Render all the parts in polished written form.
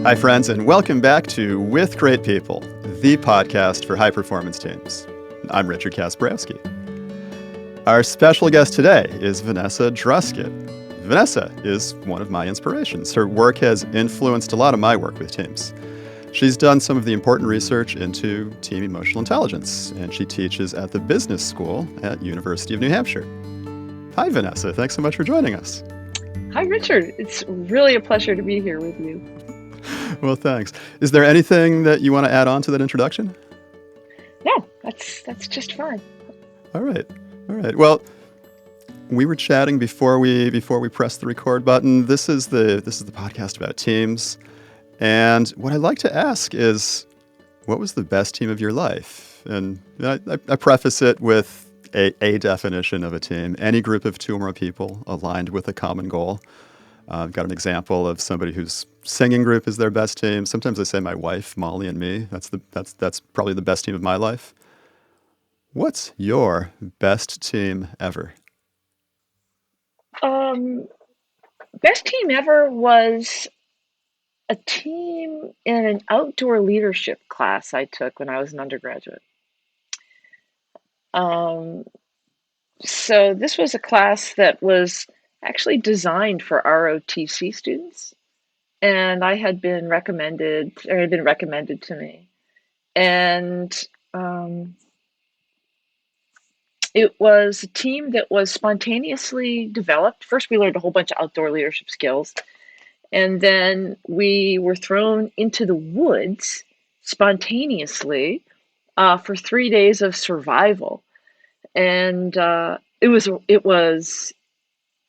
Hi, friends, and welcome back to With Great People, the podcast for high-performance teams. I'm Richard Kasprowski. Our special guest today is Vanessa Druskat. Vanessa is one of my inspirations. Her work has influenced a lot of my work with teams. She's done some of the important research into team emotional intelligence, and she teaches at the business school at University of New Hampshire. Hi, Vanessa. Thanks so much for joining us. Hi, Richard. It's really a pleasure to be here with you. Well, thanks. Is there anything that you want to add on to that introduction? No, that's just fine. All right. Well, we were chatting before we pressed the record button. This is the podcast about teams, and what I'd like to ask is, what was the best team of your life? And I preface it with a definition of a team: any group of two or more people aligned with a common goal. I've got an example of somebody whose singing group is their best team. Sometimes I say my wife, Molly, and me. That's probably the best team of my life. What's your best team ever? Best team ever was a team in an outdoor leadership class I took when I was an undergraduate. So this was a class that was actually designed for ROTC students, and it had been recommended to me. And it was a team that was spontaneously developed. First, we learned a whole bunch of outdoor leadership skills, and then we were thrown into the woods spontaneously for 3 days of survival. And it was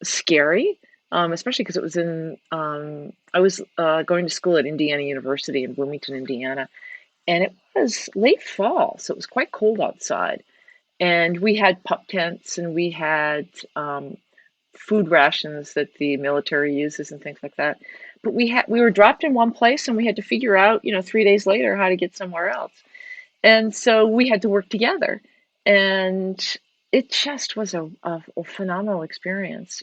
scary, especially because it was I was going to school at Indiana University in Bloomington, Indiana, and it was late fall, so it was quite cold outside. And we had pup tents, and we had food rations that the military uses and things like that. But we were dropped in one place, and we had to figure out, 3 days later, how to get somewhere else. And so we had to work together, and it just was a phenomenal experience.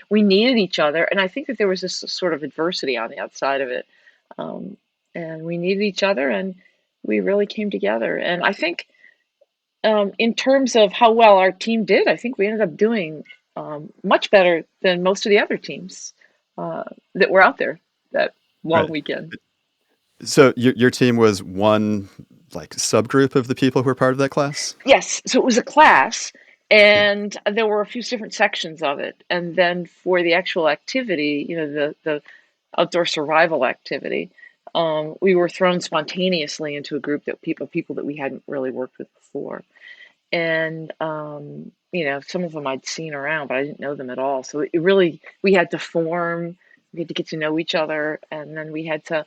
We needed each other, and I think that there was this sort of adversity on the outside of it, and we needed each other, and we really came together. And I think, in terms of how well our team did, I think we ended up doing much better than most of the other teams that were out there that long Right. weekend. So your team was one subgroup of the people who were part of that class? Yes, so it was a class, Yeah. and there were a few different sections of it. And then for the actual activity, the outdoor survival activity, we were thrown spontaneously into a group that people that we hadn't really worked with before. And some of them I'd seen around, but I didn't know them at all. So we had to we had to get to know each other, and then we had to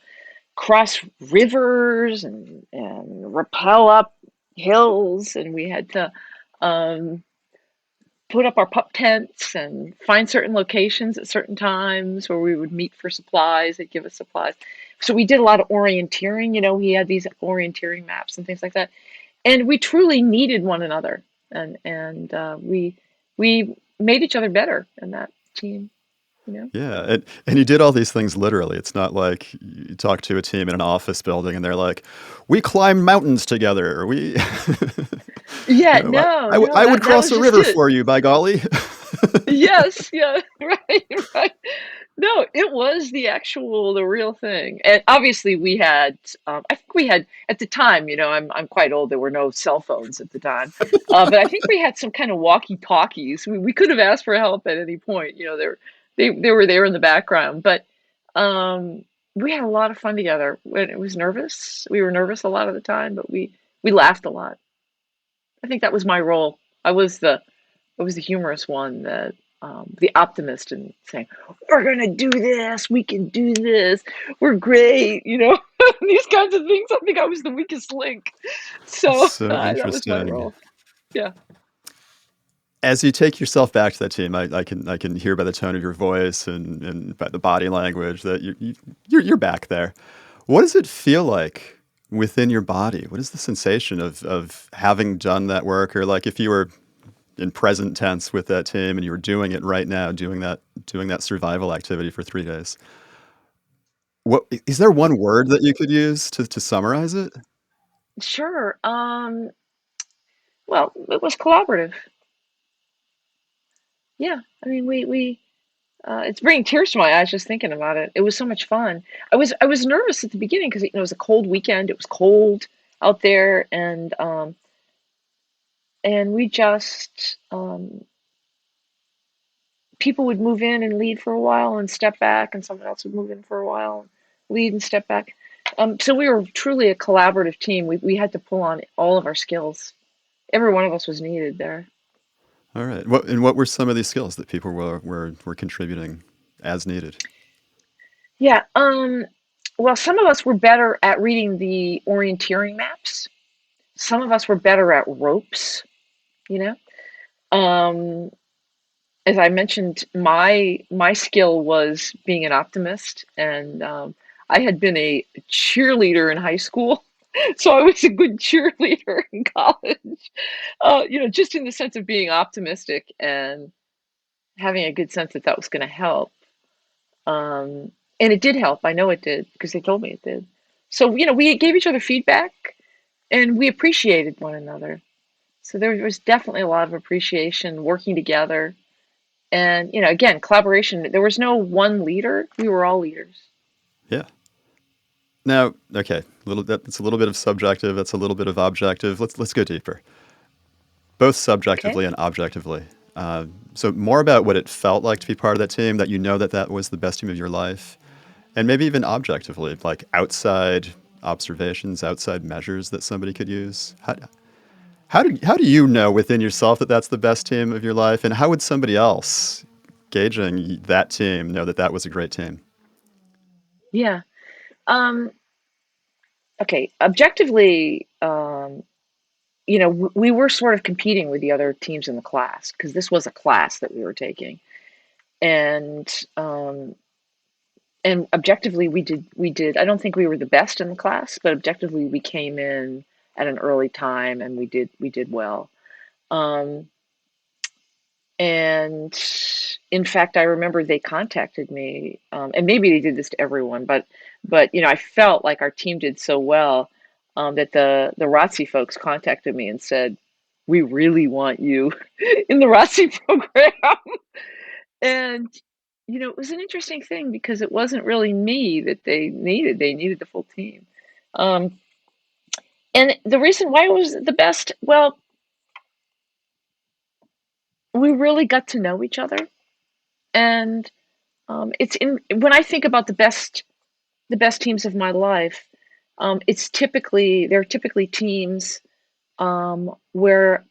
cross rivers and rappel up hills, and we had to put up our pup tents and find certain locations at certain times where we would meet for supplies. They'd give us supplies. So we did a lot of orienteering. We had these orienteering maps and things like that. And we truly needed one another, and we made each other better in that team. Yeah, and you did all these things literally. It's not like you talk to a team in an office building and they're like, "We climb mountains together." Or we, Yeah, you know, no, I would that cross was a just river it. for you, by golly. Yes, yeah, right. No, it was the real thing. And obviously I think we had, at the time, I'm quite old, there were no cell phones at the time. But I think we had some kind of walkie-talkies. We could have asked for help at any point. They were there in the background. But we had a lot of fun together. When it was nervous, we were nervous a lot of the time, but we laughed a lot. I think that was my role. I was the humorous one, the optimist, and saying, "We're gonna do this. We can do this. We're great." These kinds of things. I think I was the weakest link, so So that was my interesting. role. Yeah. As you take yourself back to that team, I can hear by the tone of your voice and by the body language that you're back there. What does it feel like within your body? What is the sensation of having done that work, or like if you were in present tense with that team and you were doing it right now, doing that survival activity for 3 days? What is there one word that you could use to summarize it? Sure. Well, it was collaborative. Yeah. I mean, it's bringing tears to my eyes just thinking about it. It was so much fun. I was nervous at the beginning because it was a cold weekend. It was cold out there, and we just people would move in and lead for a while and step back, and someone else would move in for a while and lead and step back. So we were truly a collaborative team. We had to pull on all of our skills. Every one of us was needed there. Alright. What were some of these skills that people were contributing as needed? Yeah. Well, some of us were better at reading the orienteering maps. Some of us were better at ropes, you know. Um, as I mentioned, my skill was being an optimist, and I had been a cheerleader in high school, so I was a good cheerleader in college. Just in the sense of being optimistic and having a good sense that that was going to help. And it did help. I know it did because they told me it did. So we gave each other feedback, and we appreciated one another. So there was definitely a lot of appreciation working together. And, again, collaboration. There was no one leader. We were all leaders. Yeah. Now, okay, that's a little bit of subjective, that's a little bit of objective. Let's go deeper, both Okay. subjectively and objectively. So more about what it felt like to be part of that team, that that was the best team of your life, and maybe even objectively, like outside observations, outside measures that somebody could use. How do you know within yourself that that's the best team of your life, and how would somebody else gauging that team know that that was a great team? Yeah. Um, okay. Objectively, we were sort of competing with the other teams in the class because this was a class that we were taking, and um, and objectively we did. I don't think we were the best in the class, but objectively we came in at an early time and we did well. Um, And in fact, I remember they contacted me, and maybe they did this to everyone, but I felt like our team did so well, that the ROTC folks contacted me and said, "We really want you in the ROTC program." And it was an interesting thing because it wasn't really me that they needed. They needed the full team. Um, and the reason why it was the best, well, we really got to know each other, and it's in when I think about the best teams of my life, they're typically teams where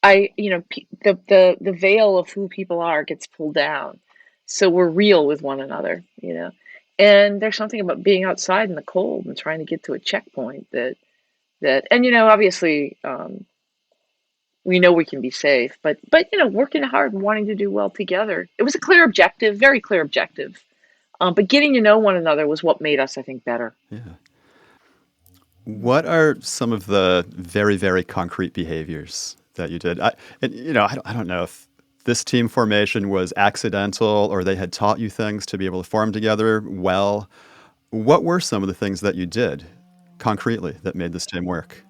the veil of who people are gets pulled down, so we're real with one another. And there's something about being outside in the cold and trying to get to a checkpoint and obviously we know we can be safe, but working hard and wanting to do well together. It was a clear objective, very clear objective. But getting to know one another was what made us, I think, better. Yeah. What are some of the very, very concrete behaviors that you did? I don't know if this team formation was accidental or they had taught you things to be able to form together well. What were some of the things that you did concretely that made this team work?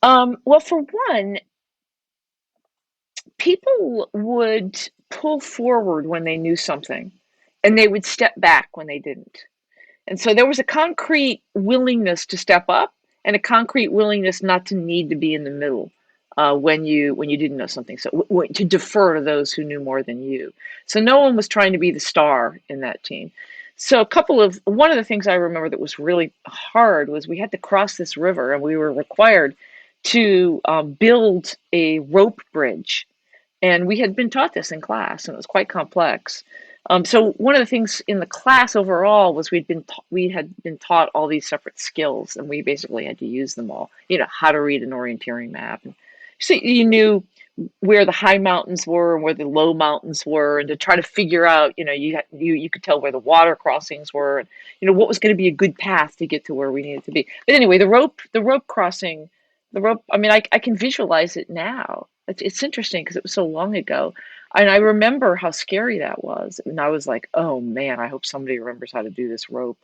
Well, for one, people would pull forward when they knew something, and they would step back when they didn't. And so there was a concrete willingness to step up and a concrete willingness not to need to be in the middle when you didn't know something. So to defer to those who knew more than you. So no one was trying to be the star in that team. So one of the things I remember that was really hard was we had to cross this river and we were required to build a rope bridge, and we had been taught this in class, and it was quite complex. So one of the things in the class overall was we had been taught all these separate skills, and we basically had to use them all. How to read an orienteering map, and so you knew where the high mountains were and where the low mountains were, and to try to figure out, you could tell where the water crossings were, and what was going to be a good path to get to where we needed to be. But anyway, the rope crossing, the rope. I mean, I can visualize it now. It's interesting because it was so long ago. And I remember how scary that was. And I was like, oh man, I hope somebody remembers how to do this rope.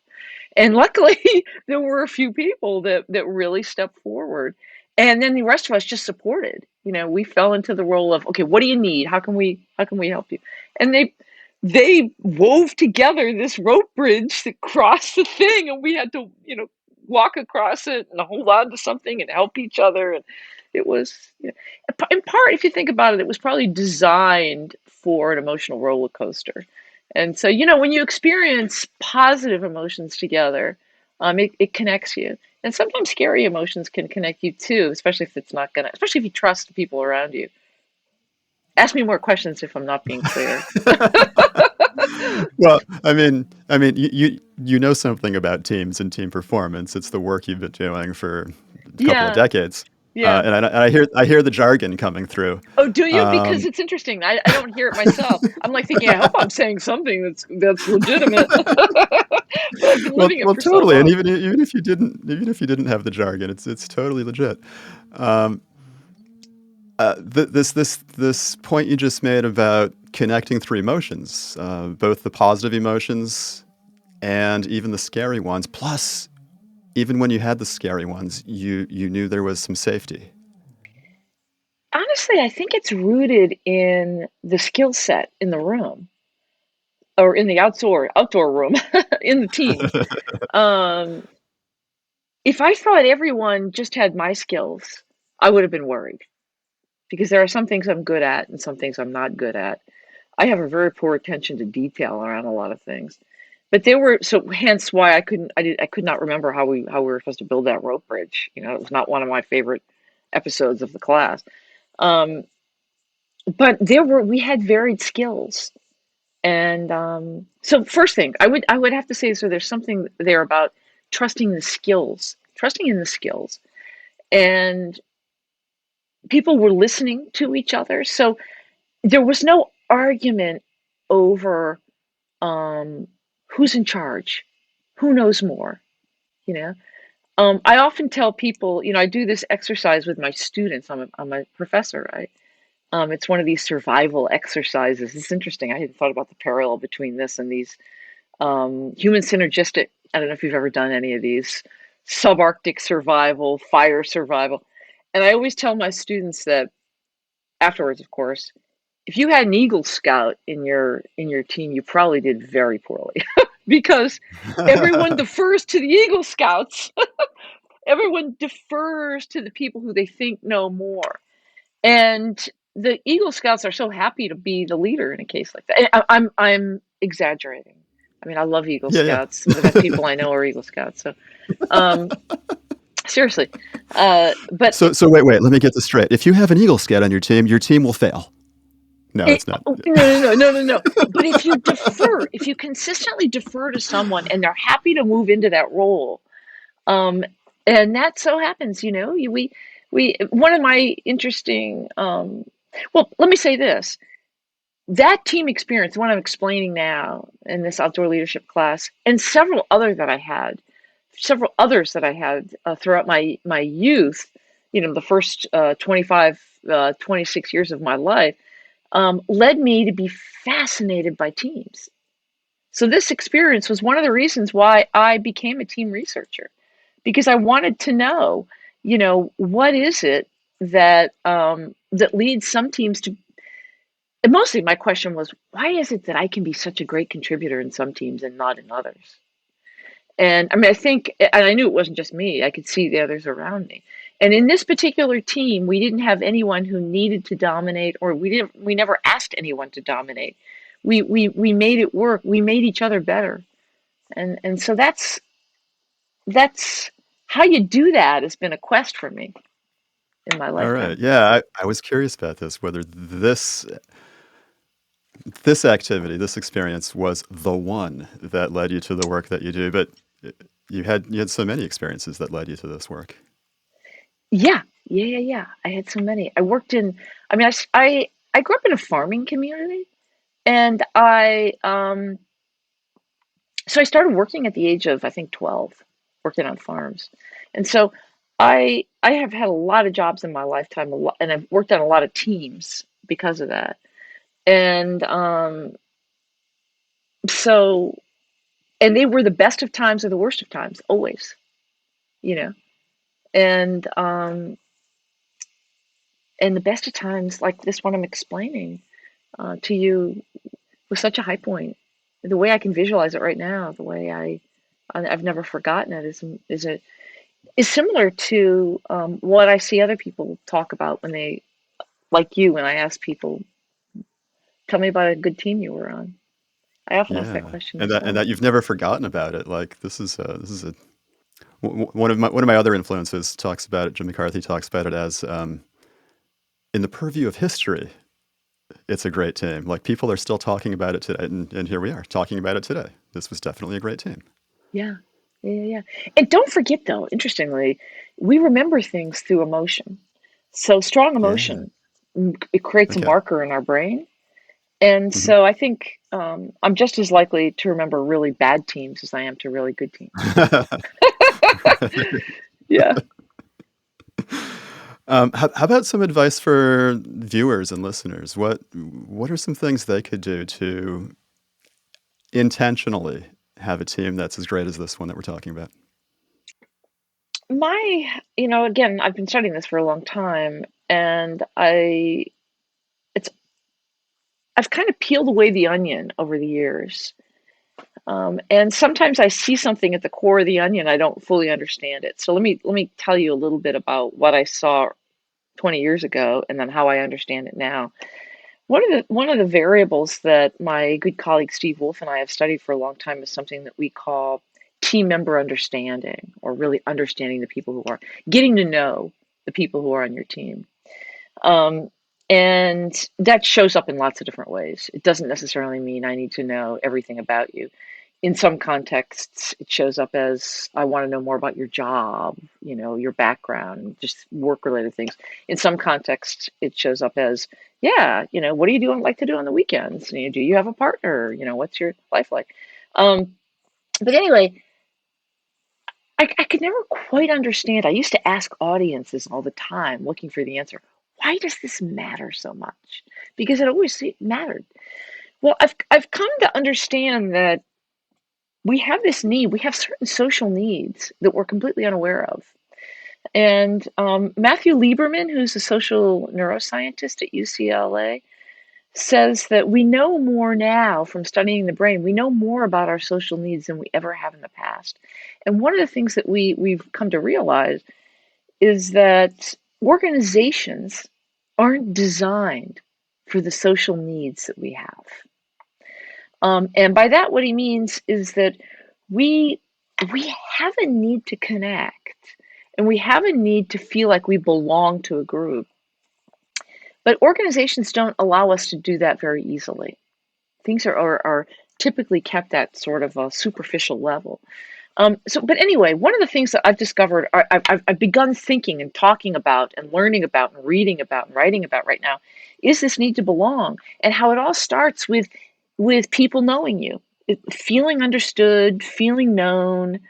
And luckily, there were a few people that really stepped forward, and then the rest of us just supported. We fell into the role of, "Okay, what do you need? How can we help you?" And they wove together this rope bridge that crossed the thing, and we had to, walk across it and hold on to something and help each other, and it was, in part, if you think about it, it was probably designed for an emotional roller coaster. And so, when you experience positive emotions together, it connects you. And sometimes scary emotions can connect you too, especially if you trust the people around you. Ask me more questions if I'm not being clear. Well, I mean, you know something about teams and team performance. It's the work you've been doing for a couple of Yeah, decades, yeah. and I hear the jargon coming through. Oh, do you? Because Um, it's interesting. I don't hear it myself. I'm like thinking, I hope I'm saying something that's legitimate. But I've been well, living it well, for so totally. And long. even if you didn't have the jargon, it's totally legit. Um, this point you just made about connecting through emotions, both the positive emotions and even the scary ones. Plus, even when you had the scary ones, you knew there was some safety. Honestly, I think it's rooted in the skill set in the room, or in the outdoor room in the team. Um, if I thought everyone just had my skills, I would have been worried, because there are some things I'm good at and some things I'm not good at. I have a very poor attention to detail around a lot of things. But there were so hence why I could not remember how we were supposed to build that rope bridge. It was not one of my favorite episodes of the class. Um, but we had varied skills. And so first thing, I would have to say, so there's something there about trusting in the skills, and people were listening to each other. So there was no argument over um, who's in charge, who knows more. You know, I often tell people, I do this exercise with my students. I'm a professor, right? It's one of these survival exercises. It's interesting. I hadn't thought about the parallel between this and these human synergistic. I don't know if you've ever done any of these subarctic survival, fire survival. And I always tell my students that afterwards, of course, if you had an Eagle Scout in your team, you probably did very poorly because everyone defers to the Eagle Scouts. Everyone defers to the people who they think know more. And the Eagle Scouts are so happy to be the leader in a case like that. And I'm exaggerating. I mean, I love Eagle Yeah, yeah. Scouts. Some of the best people I know are Eagle Scouts. So, um, seriously, but So wait. Let me get this straight. If you have an Eagle Scout on your team will fail. No, it's not. oh, no, no, no, no, no, no. But if you consistently defer to someone and they're happy to move into that role, um, and that so happens, one of my interesting, well, let me say this. That team experience, the one I'm explaining now in this outdoor leadership class, and several others that I had throughout my youth, the first 25, 26 years of my life, led me to be fascinated by teams. So this experience was one of the reasons why I became a team researcher, because I wanted to know, what is it that leads some teams to. And mostly my question was, why is it that I can be such a great contributor in some teams and not in others? And I mean, and I knew it wasn't just me. I could see the others around me. And in this particular team, we didn't have anyone who needed to dominate, or we never asked anyone to dominate. We made it work. We made each other better. And so that's how you do that has been a quest for me in my All right. lifetime. Yeah, I was curious about this, whether this activity, this experience was the one that led you to the work that you do, but you had so many experiences that led you to this work. Yeah. Yeah, yeah, yeah. I had so many. I mean, I grew up in a farming community, and so I started working at the age of, I think, 12, working on farms. And so I have had a lot of jobs in my lifetime, and I've worked on a lot of teams because of that. And so, and they were the best of times or the worst of times, always, you know. And and the best of times, like this one I'm explaining to you, was such a high point. The way I can visualize it right now, the way I've never forgotten it is similar to what I see other people talk about when they, like you, when I ask people, tell me about a good team you were on. I often ask that Yeah, question and as that well. you've never forgotten about it. Like this is a one of my other influences talks about it. Jim McCarthy talks about it as in the purview of history, it's a great team. Like people are still talking about it today, and here we are talking about it today. This was definitely a great team. Yeah. Yeah. And don't forget, though, interestingly, we remember things through emotion. So strong Yeah. emotion, it creates a Okay. marker in our brain. And Hmm. so I think I'm just as likely to remember really bad teams as I am to really good teams. Yeah. How about some advice for viewers and listeners? What are some things they could do to intentionally have a team that's as great as this one that we're talking about? Again, I've been studying this for a long time, and it's, I've kind of peeled away the onion over the years. And sometimes I see something at the core of the onion, I don't fully understand it. So let me tell you a little bit about what I saw 20 years ago and then how I understand it now. One of the variables that my good colleague Steve Wolf and I have studied for a long time is something that we call team member understanding, or really understanding the people who are getting to know the people who are on your team. Um, and that shows up in lots of different ways. It doesn't necessarily mean I need to know everything about you. In some contexts, it shows up as I want to know more about your job, your background, just work related things. In some contexts, it shows up as, yeah, what do you like to do on the weekends? Do you have a partner? What's your life like? But anyway, I could never quite understand. I used to ask audiences all the time, looking for the answer. Why does this matter so much? Because it always mattered. Well, I've come to understand that we have this need. We have certain social needs that we're completely unaware of. And Matthew Lieberman, who's a social neuroscientist at UCLA, says that we know more now from studying the brain. We know more about our social needs than we ever have in the past. And one of the things that we've come to realize is that organizations aren't designed for the social needs that we have. And by that, what he means is that we we have a need to connect, and we have a need to feel like we belong to a group. But organizations don't allow us to do that very easily. Things are typically kept at sort of a superficial level. But anyway, one of the things that I've discovered, I've begun thinking and talking about and learning about and reading about and writing about right now, is this need to belong, and how it all starts with people knowing you, feeling understood, feeling known,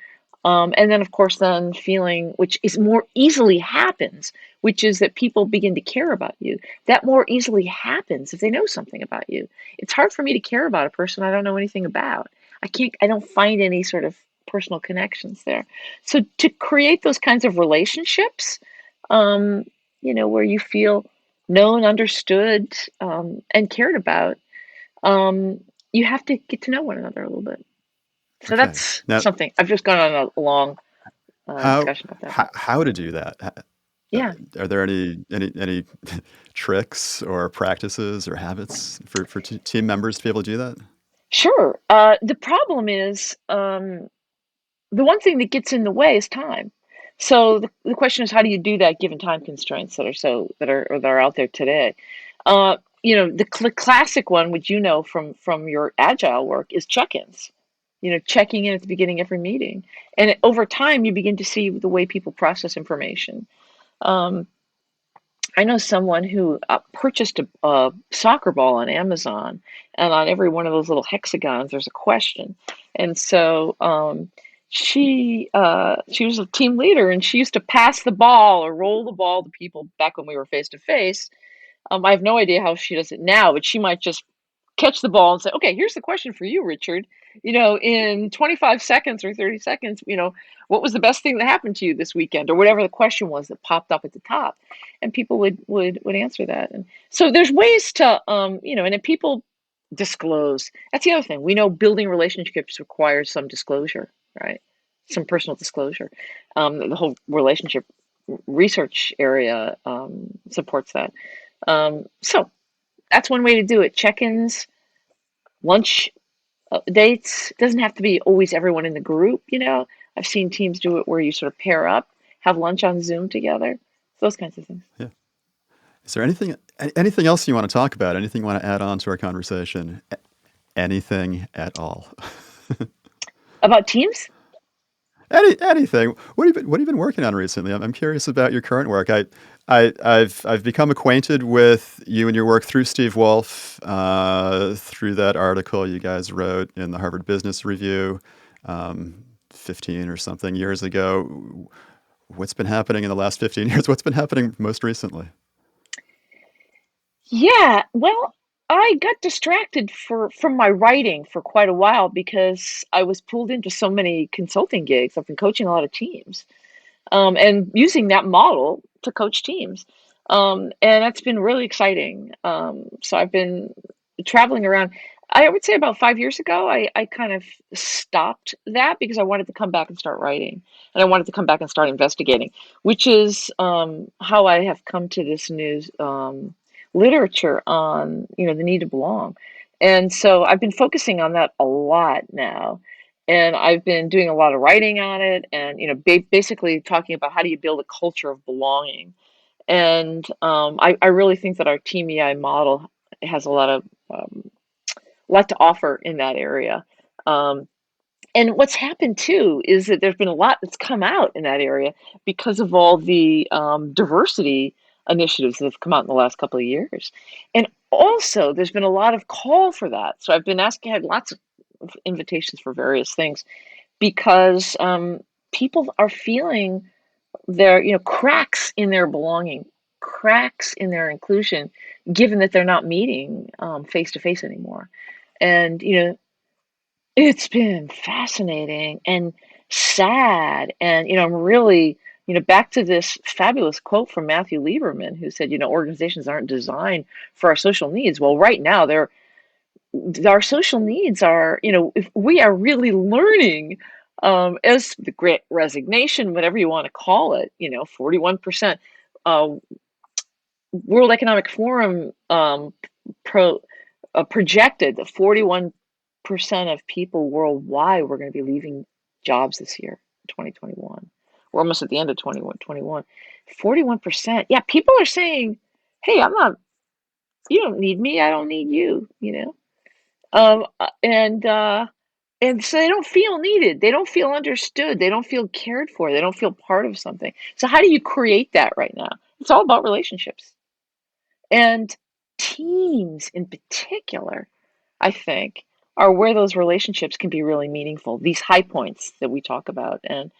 and then of course then feeling, which is more easily happens, which is that people begin to care about you. That more easily happens if they know something about you. It's hard for me to care about a person I don't know anything about. I don't find any sort of personal connections there. So to create those kinds of relationships, um, where you feel known, understood, and cared about, um, you have to get to know one another a little bit. So Okay. that's Now, something. I've just gone on a long discussion about that, but how to do that? yeah, Are there any tricks or practices or habits for team members to be able to do that? sure. The problem is the one thing that gets in the way is time. So the question is, how do you do that given time constraints that are out there today? The classic one, which from your agile work, is check-ins. Checking in at the beginning of every meeting, and over time you begin to see the way people process information. Um, I know someone who purchased a soccer ball on Amazon, and on every one of those little hexagons, there's a question. And so she was a team leader, and she used to pass the ball or roll the ball to people back when we were face to face. I have no idea how she does it now, but she might just catch the ball and say, okay, here's the question for you, Richard. In 25 seconds or 30 seconds, what was the best thing that happened to you this weekend, or whatever the question was that popped up at the top, and people would answer that. And so there's ways to, and then people disclose. That's the other thing. We know building relationships requires some disclosure, right? Some personal disclosure. The whole relationship research area supports that. So that's one way to do it. Check-ins, lunch dates. It doesn't have to be always everyone in the group. I've seen teams do it where you sort of pair up, have lunch on Zoom together, those kinds of things. Yeah. Is there anything else you want to talk about? Anything you want to add on to our conversation? Anything at all? About teams? Anything. What have you been working on recently? I'm curious about your current work. I've become acquainted with you and your work through Steve Wolf, through that article you guys wrote in the Harvard Business Review, 15 or something years ago. What's been happening in the last 15 years? What's been happening most recently? Yeah, well, I got distracted from my writing for quite a while because I was pulled into so many consulting gigs. I've been coaching a lot of teams, and using that model to coach teams. And that's been really exciting. So I've been traveling around. I would say about 5 years ago, I kind of stopped that because I wanted to come back and start writing, and I wanted to come back and start investigating, which is how I have come to this new literature on the need to belong. And so I've been focusing on that a lot now, and I've been doing a lot of writing on it, and basically talking about how do you build a culture of belonging. And I really think that our Team EI model has a lot to offer in that area. Um, and what's happened too is that there's been a lot that's come out in that area because of all the diversity initiatives that have come out in the last couple of years. And also, there's been a lot of call for that. So I've been asking, I had lots of invitations for various things because people are feeling their, cracks in their belonging, cracks in their inclusion, given that they're not meeting face to face anymore. And it's been fascinating and sad. And I'm really, back to this fabulous quote from Matthew Lieberman, who said, organizations aren't designed for our social needs. Well, right now our social needs are, if we are really learning, as the great resignation, whatever you want to call it, 41%, uh, World Economic Forum pro, projected that 41% of people worldwide were going to be leaving jobs this year, 2021. We're almost at the end of 2021. 41%. Yeah, people are saying, hey, you don't need me, I don't need you. Um, uh, and uh, and so they don't feel needed. They don't feel understood. They don't feel cared for. They don't feel part of something. So how do you create that right now? It's all about relationships. And teams in particular, I think, are where those relationships can be really meaningful. These high points that we talk about, and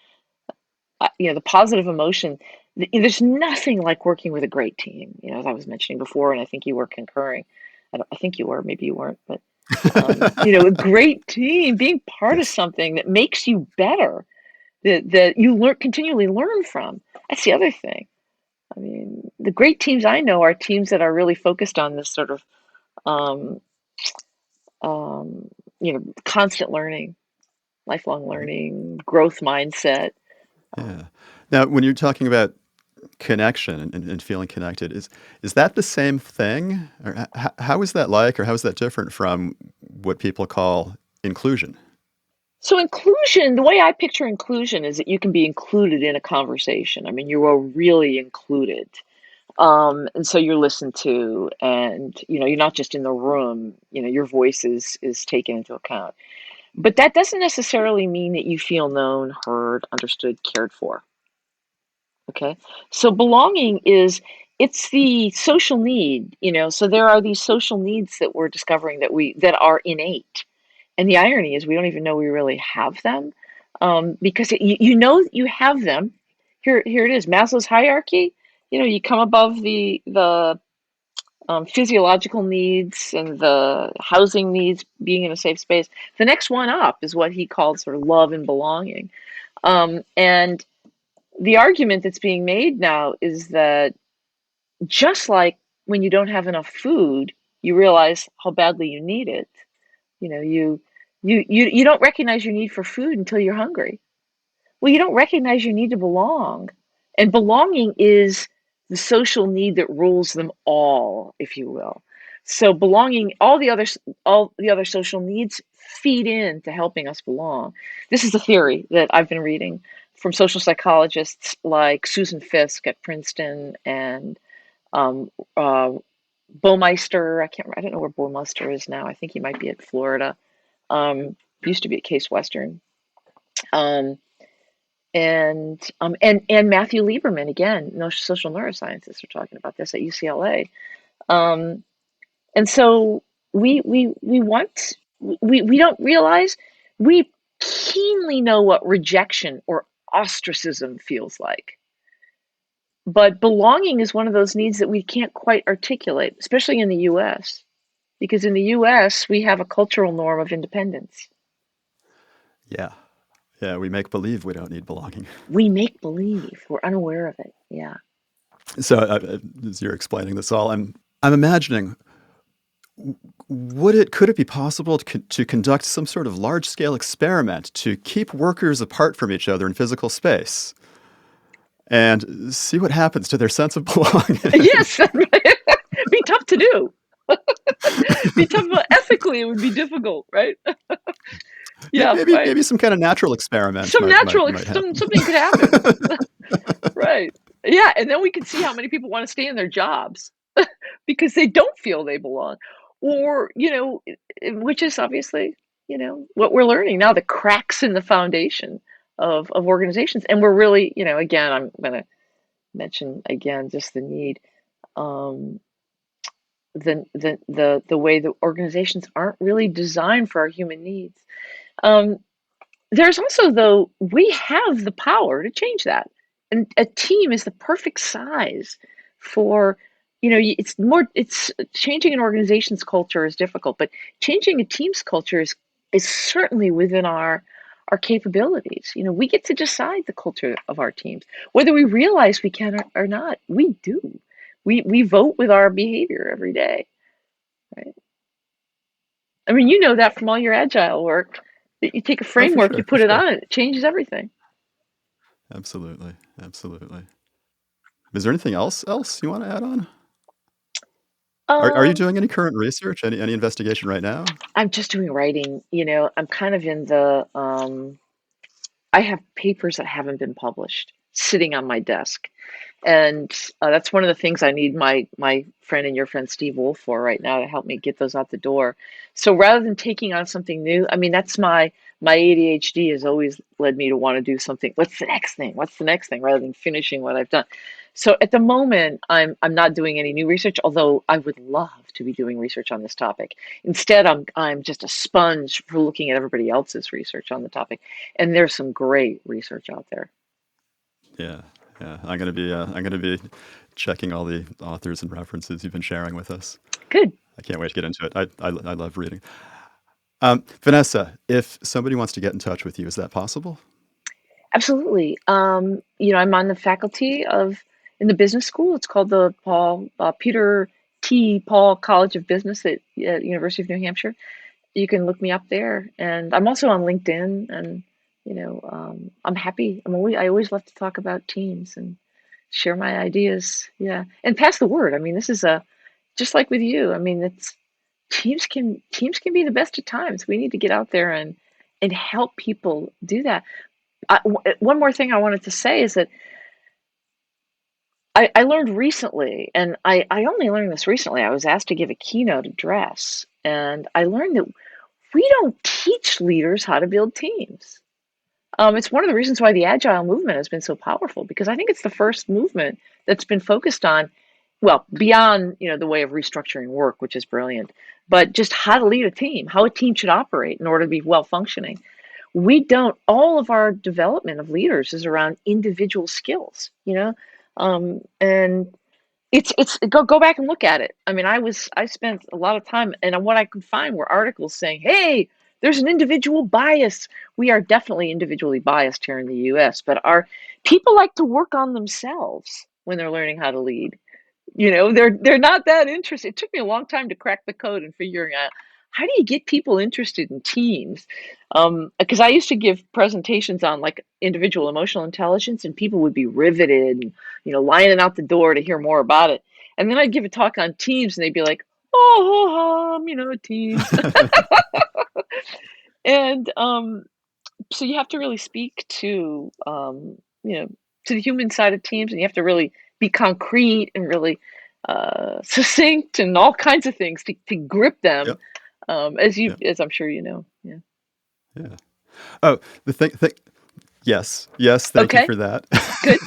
the positive emotion. There's nothing like working with a great team. As I was mentioning before, and I think you were concurring. I think you were, maybe you weren't, but a great team, being part of Yes. something that makes you better, that you continually learn from. That's the other thing. I mean, the great teams I know are teams that are really focused on this sort of, um, constant learning, lifelong Mhm. learning, growth mindset. Yeah. Now, when you're talking about connection and feeling connected, is that the same thing, or how is that like, or how is that different from what people call inclusion? So inclusion, the way I picture inclusion is that you can be included in a conversation. I mean, you are really included. And so you're listened to, and you're not just in the room, your voice is taken into account. But that doesn't necessarily mean that you feel known, heard, understood, cared for. Okay. So belonging it's the social need, so there are these social needs that we're discovering that are innate. And the irony is we don't even know we really have them, because you have them. Here it is, Maslow's hierarchy. You come above the physiological needs and the housing needs, being in a safe space. The next one up is what he called sort of love and belonging. And the argument that's being made now is that just like when you don't have enough food, you realize how badly you need it. You know, you don't recognize your need for food until you're hungry. Well, you don't recognize your need to belong. And belonging is the social need that rules them all, if you will. So belonging, all the other social needs feed into helping us belong. This is a theory that I've been reading from social psychologists like Susan Fiske at Princeton and um, uh, Baumeister. I don't know where Baumeister is now. I think he might be at Florida. Used to be at Case Western. Um, and Matthew Lieberman again, no social neuroscientists are talking about this at UCLA. Um, and so we don't realize we keenly know what rejection or ostracism feels like. But belonging is one of those needs that we can't quite articulate, especially in the US, because in the US we have a cultural norm of independence. Yeah. Yeah, we make believe we don't need belonging. We make believe, we're unaware of it. Yeah. So as you're explaining this all, I'm imagining, could it be possible to conduct some sort of large scale experiment to keep workers apart from each other in physical space and see what happens to their sense of belonging? Yes, be tough to do. Be tough, but ethically it would be difficult, right? Yeah, right. Maybe some kind of natural experiment Some natural, might happen. something could happen, right? Yeah, and then we can see how many people want to stay in their jobs because they don't feel they belong, or which is obviously what we're learning now, the cracks in the foundation of organizations, and we're really again I'm going to mention again just the need. Um, the way the organizations aren't really designed for our human needs. Um, there's also, though, we have the power to change that, and a team is the perfect size for, it's changing an organization's culture is difficult, but changing a team's culture is certainly within our capabilities. We get to decide the culture of our teams, whether we realize we can or not. We do. We vote with our behavior every day. Right. I mean, you know that from all your agile work, that you take a Oh, for framework, you sure, for put it sure. on it, it changes everything. Absolutely, absolutely. Is there anything else you want to add on? Are you Um, doing any current research? Any investigation right now? I'm just doing writing, I'm kind of in the I have papers that haven't been published sitting on my desk. And that's one of the things I need my friend and your friend Steve Wolf for right now to help me get those out the door. So rather than taking on something new, I mean that's my ADHD has always led me to want to do something. What's the next thing? What's the next thing? Rather than finishing what I've done. So at the moment, I'm not doing any new research, although I would love to be doing research on this topic. Instead, I'm just a sponge for looking at everybody else's research on the topic, and there's some great research out there. Yeah, yeah. I'm gonna be checking all the authors and references you've been sharing with us. Good. I can't wait to get into it. I love reading. Vanessa, if somebody wants to get in touch with you, is that possible? Absolutely. I'm on the faculty in the business school. It's called the Peter T. Paul College of Business at University of New Hampshire. You can look me up there, and I'm also on LinkedIn. And I'm happy. I always love to talk about teams and share my ideas. Yeah, and pass the word. I mean, this is just like with you. I mean, it's teams can be the best at times. We need to get out there and help people do that. One more thing I wanted to say is that I learned recently, and I only learned this recently. I was asked to give a keynote address, and I learned that we don't teach leaders how to build teams. It's one of the reasons why the Agile movement has been so powerful, because I think it's the first movement that's been focused on, well, beyond the way of restructuring work, which is brilliant, but just how to lead a team, how a team should operate in order to be well functioning. We don't, all of our development of leaders is around individual skills, and It's go back and look at it. I mean, I spent a lot of time, and what I could find were articles saying, "Hey, there's an individual bias." We are definitely individually biased here in the US, but our people like to work on themselves when they're learning how to lead. They're not that interested. It took me a long time to crack the code and figuring out how do you get people interested in teams? Because I used to give presentations on like individual emotional intelligence, and people would be riveted and lining out the door to hear more about it. And then I'd give a talk on teams, and they'd be like, "Oh, teams." And so you have to really speak you know, to the human side of teams, and you have to really be concrete and really succinct and all kinds of things to grip them, Yep. Yep. as I'm sure you know. Yeah. Yeah. Oh, the thing. Yes, yes. Thank you Okay. for that. Good.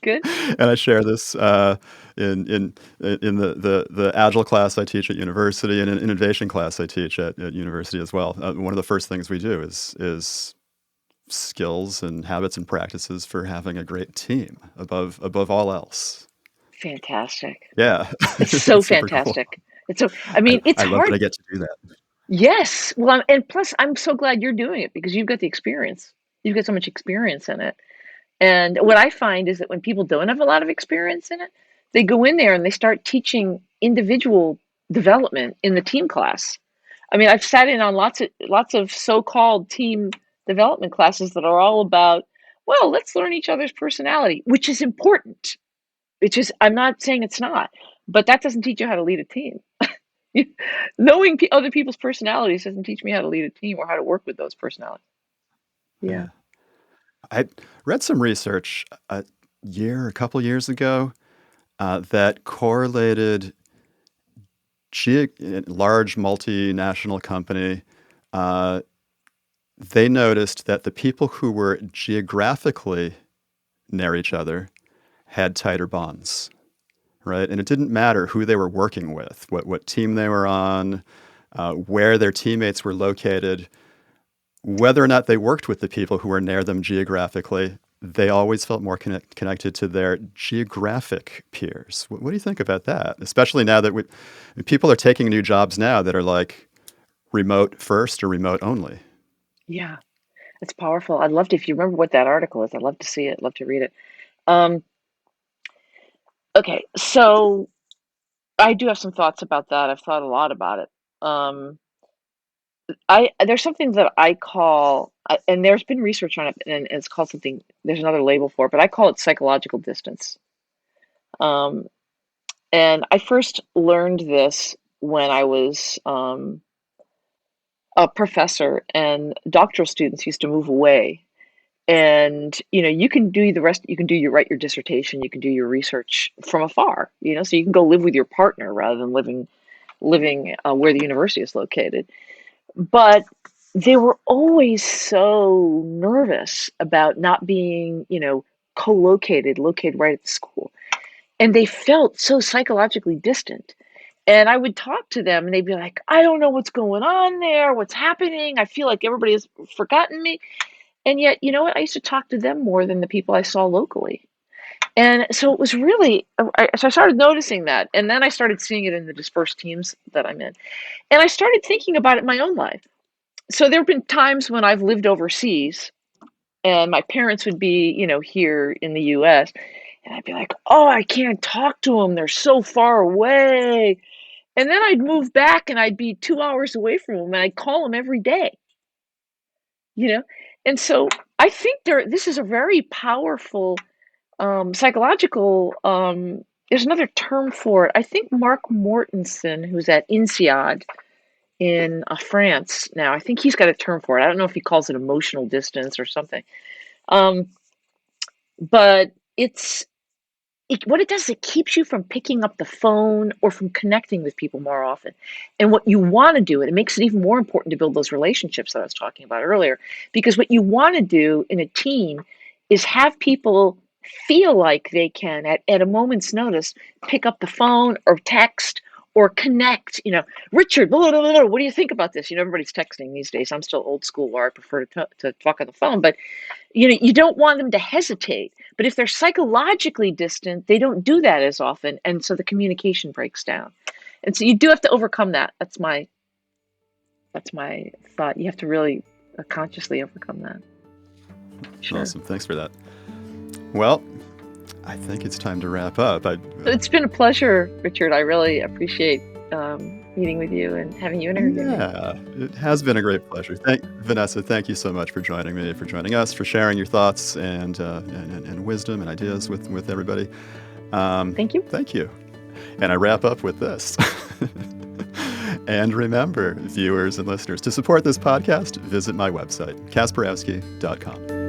Good. And I share this in the agile class I teach at university, and an innovation class I teach at university as well. One of the first things we do is skills and habits and practices for having a great team above all else. Fantastic. Yeah, It's so it's super cool. fantastic. It's so. I mean, it's I love that hard. I get to do that. Yes. Well, and plus, I'm so glad you're doing it because you've got the experience. You've got so much experience in it. And what I find is that when people don't have a lot of experience in it, they go in there and they start teaching individual development in the team class. I mean, I've sat in on lots of so-called team development classes that are all about, well, let's learn each other's personality, which is important. I'm not saying it's not, but that doesn't teach you how to lead a team. Knowing other people's personalities doesn't teach me how to lead a team or how to work with those personalities. Yeah. Yeah. I read some research a couple years ago, that correlated large multinational company. Uh, they noticed that the people who were geographically near each other had tighter bonds, right? And it didn't matter who they were working with, what team they were on, where their teammates were located, whether or not they worked with the people who were near them geographically. They always felt more connected to their geographic peers. What do you think about that? Especially now that people are taking new jobs now that are like remote first or remote only. Yeah. It's powerful. I'd love to, if you remember what that article is, I'd love to see it, love to read it. Um, okay, so I do have some thoughts about that. I've thought a lot about it. Um, there's something that I call, and there's been research on it, and it's called something. There's another label for it, but I call it psychological distance. Um, and I first learned this when I was a professor, and doctoral students used to move away. And you can do the rest. You can write your dissertation, you can do your research from afar, so you can go live with your partner rather than living where the university is located. But they were always so nervous about not being located right at the school, and they felt so psychologically distant. And I would talk to them, and they'd be like, "I don't know what's going on there, what's happening, I feel like everybody has forgotten me." And yet, you know what? I used to talk to them more than the people I saw locally. And so it was really, so I started noticing that. And then I started seeing it in the dispersed teams that I'm in. And I started thinking about it in my own life. So there have been times when I've lived overseas and my parents would be, here in the US. And I'd be like, oh, I can't talk to them. They're so far away. And then I'd move back and I'd be 2 hours away from them and I'd call them every day. You know? And so I think this is a very powerful psychological, there's another term for it. I think Mark Mortensen, who's at INSEAD in France now, I think he's got a term for it. I don't know if he calls it emotional distance or something. Um, but what it does is it keeps you from picking up the phone or from connecting with people more often. And what you want to do, and it makes it even more important to build those relationships that I was talking about earlier, because what you want to do in a team is have people feel like they can, at a moment's notice, pick up the phone or text or connect. Richard, blah, blah, blah, blah, what do you think about this? Everybody's texting these days. I'm still old school where I prefer to talk on the phone, but you don't want them to hesitate. But if they're psychologically distant, they don't do that as often, and so the communication breaks down. And so you do have to overcome that. That's my thought. You have to really consciously overcome that. Sure. Awesome. Thanks for that. Well, I think it's time to wrap up. It's been a pleasure, Richard. I really appreciate meeting with you and having you interview me. Yeah, it has been a great pleasure. Vanessa, thank you so much for joining me, for joining us, for sharing your thoughts and wisdom and ideas with everybody. Thank you. Thank you. And I wrap up with this. And remember, viewers and listeners, to support this podcast, visit my website, kasparowski.com.